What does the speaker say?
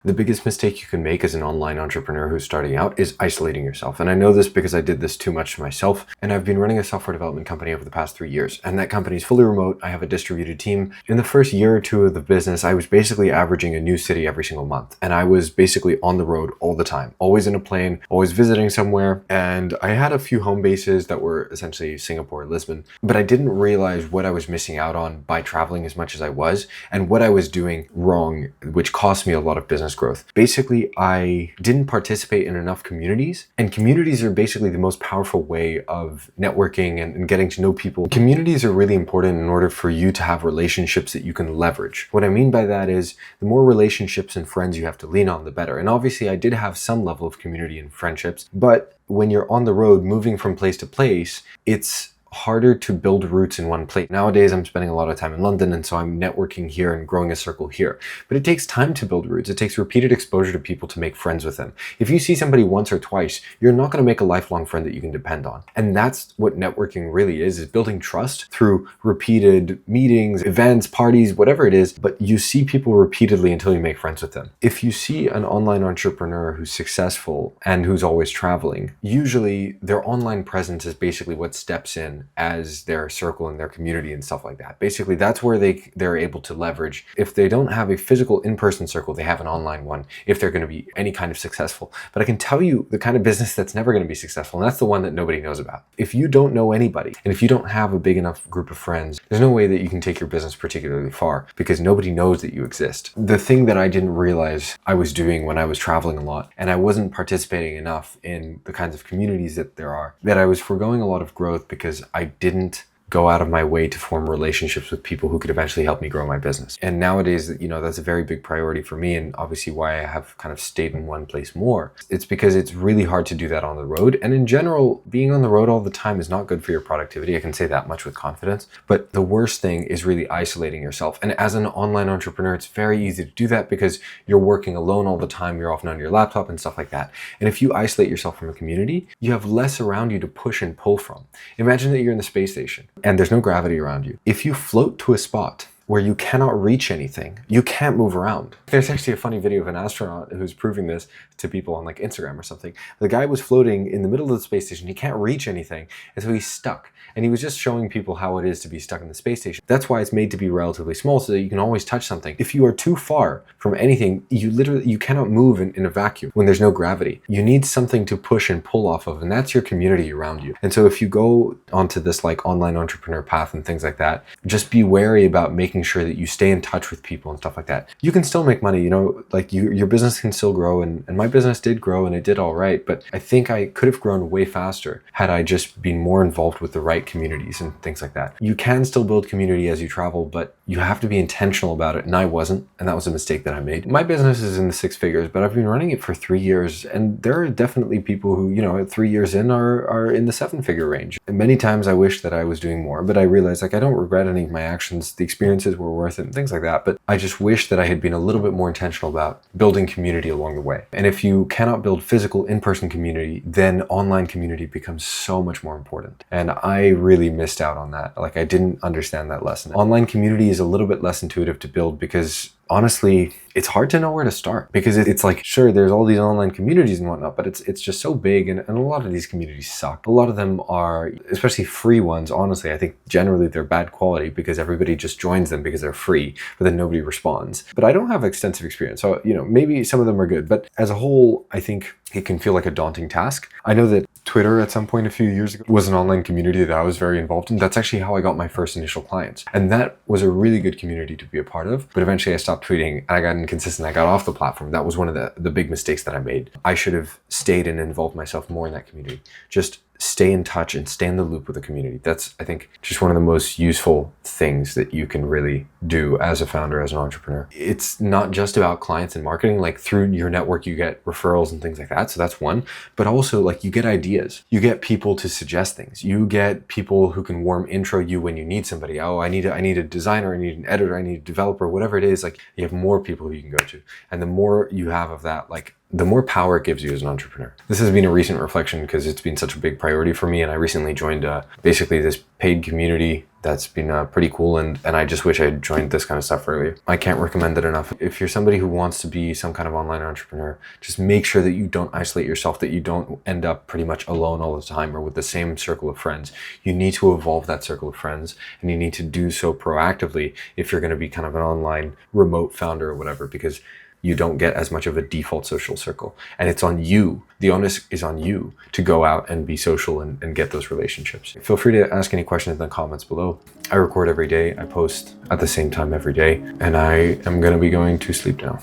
The biggest mistake you can make as an online entrepreneur who's starting out is isolating yourself. And I know this because I did this too much to myself. And I've been running a software development company over the past 3 years. And that company is fully remote. I have a distributed team. In the first year or two of the business, I was basically averaging a new city every single month. And I was basically on the road all the time, always in a plane, always visiting somewhere. And I had a few home bases that were essentially Singapore, Lisbon. But I didn't realize what I was missing out on by traveling as much as I was and what I was doing wrong, which cost me a lot of business growth. Basically, I didn't participate in enough communities, and communities are basically the most powerful way of networking and getting to know people. Communities are really important in order for you to have relationships that you can leverage. What I mean by that is the more relationships and friends you have to lean on, the better. And obviously, I did have some level of community and friendships, but when you're on the road, moving from place to place, it's harder to build roots in one place. Nowadays, I'm spending a lot of time in London, and so I'm networking here and growing a circle here. But it takes time to build roots. It takes repeated exposure to people to make friends with them. If you see somebody once or twice, you're not going to make a lifelong friend that you can depend on. And that's what networking really is building trust through repeated meetings, events, parties, whatever it is, but you see people repeatedly until you make friends with them. If you see an online entrepreneur who's successful and who's always traveling, usually their online presence is basically what steps in as their circle and their community and stuff like that. Basically, that's where they're able to leverage. If they don't have a physical in-person circle, they have an online one if they're going to be any kind of successful. But I can tell you the kind of business that's never going to be successful, and that's the one that nobody knows about. If you don't know anybody, and if you don't have a big enough group of friends, there's no way that you can take your business particularly far because nobody knows that you exist. The thing that I didn't realize I was doing when I was traveling a lot, and I wasn't participating enough in the kinds of communities that there are, that I was foregoing a lot of growth because I didn't go out of my way to form relationships with people who could eventually help me grow my business. And nowadays, that's a very big priority for me, and obviously why I have kind of stayed in one place more. It's because it's really hard to do that on the road. And in general, being on the road all the time is not good for your productivity. I can say that much with confidence. But the worst thing is really isolating yourself. And as an online entrepreneur, it's very easy to do that because you're working alone all the time. You're often on your laptop and stuff like that. And if you isolate yourself from a community, you have less around you to push and pull from. Imagine that you're in the space station and there's no gravity around you. If you float to a spot where you cannot reach anything, you can't move around. There's actually a funny video of an astronaut who's proving this to people on like Instagram or something. The guy was floating in the middle of the space station. He can't reach anything, and so he's stuck. And he was just showing people how it is to be stuck in the space station. That's why it's made to be relatively small, so that you can always touch something. If you are too far from anything, you cannot move in a vacuum when there's no gravity. You need something to push and pull off of, and that's your community around you. And so if you go onto this like online entrepreneur path and things like that, just be wary about making sure that you stay in touch with people and stuff like that. You can still make money, your business can still grow, and my business did grow and it did all right, but I think I could have grown way faster had I just been more involved with the right communities and things like that. You can still build community as you travel, but you have to be intentional about it, and I wasn't, and that was a mistake that I made. My business is in the 6 figures, but I've been running it for 3 years, and there are definitely people who, at 3 years in are in the 7-figure range. And many times I wish that I was doing more, but I realized I don't regret any of my actions. The experiences were worth it and things like that, but I just wish that I had been a little bit more intentional about building community along the way. And if you cannot build physical in-person community, then online community becomes so much more important. And I really missed out on that. I didn't understand that lesson. Online community is a little bit less intuitive to build because honestly, it's hard to know where to start because it's like, sure, there's all these online communities and whatnot, but it's just so big, and a lot of these communities suck. A lot of them are, especially free ones, honestly, I think generally they're bad quality because everybody just joins them because they're free, but then nobody responds. But I don't have extensive experience, so maybe some of them are good, but as a whole, I think it can feel like a daunting task. I know that Twitter at some point a few years ago was an online community that I was very involved in. That's actually how I got my first initial clients. And that was a really good community to be a part of. But eventually I stopped tweeting and I got inconsistent. I got off the platform. That was one of the big mistakes that I made. I should have stayed and involved myself more in that community. Just stay in touch and stay in the loop with the community. That's, I think, just one of the most useful things that you can really do as a founder, as an entrepreneur. It's not just about clients and marketing. Through your network, you get referrals and things like that. So that's one. But also, you get ideas. You get people to suggest things. You get people who can warm intro you when you need somebody. Oh, I need a designer, I need an editor, I need a developer, whatever it is. You have more people who you can go to. And the more you have of that, the more power it gives you as an entrepreneur. This has been a recent reflection because it's been such a big priority for me, and I recently joined basically this paid community that's been pretty cool, and I just wish I had joined this kind of stuff earlier. I can't recommend it enough. If you're somebody who wants to be some kind of online entrepreneur, just make sure that you don't isolate yourself, that you don't end up pretty much alone all the time or with the same circle of friends. You need to evolve that circle of friends, and you need to do so proactively if you're going to be kind of an online remote founder or whatever, because you don't get as much of a default social circle. And it's on you. The onus is on you to go out and be social and get those relationships. Feel free to ask any questions in the comments below. I record every day. I post at the same time every day. And I am going to be going to sleep now.